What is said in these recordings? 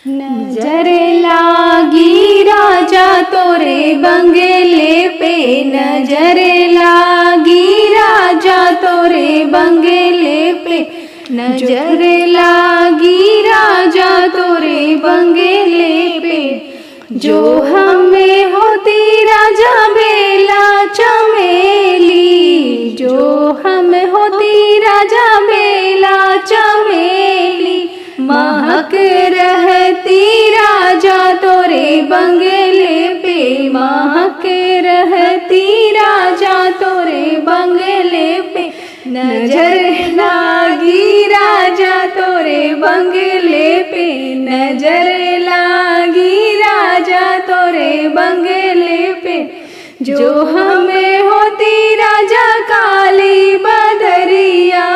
नजर लागी राजा तोरे बंगले पे, नजर लागी राजा तोरे बंगले पे, नजर लागी राजा तोरे बंगले पे। जो हमें होती राजा बेला चमेली, जो हमें होती राजा बेला चमेली, महक रहती राजा तोरे बंगले पे, महक रहती राजा तोरे बंगले पे। नजर लागी राजा तोरे बंगले पे, नजर लागी राजा तोरे बंगले पे। जो हमें होती राजा काली बदरिया,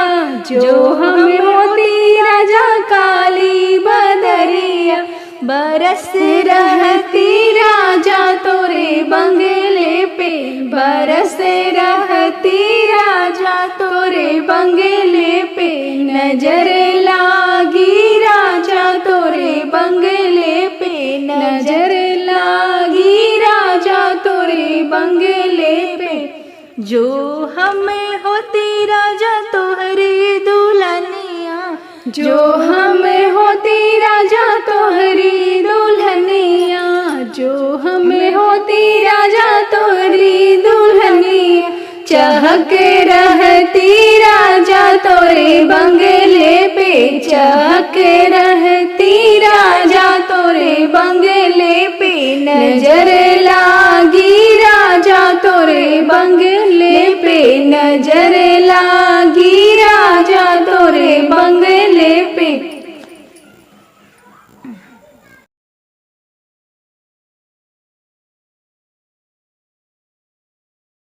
जो हमें होती राजा काली बदरिया, बरस रहती राजा तोरे बंगले पे, बरस रहती राजा तोरे बंगले पे। नजर लागी राजा तोरे बंगले पे, नजर लागी राजा तोरे बंगले पे। जो हमें होती राजा तोहरी दुल्हनिया, जो हमें होती राजा तोहरी दुल्हनिया, जो हमें होती राजा तोहरी दुल्हनिया, चहक रहती राजा तोरे बंगले पे, चहक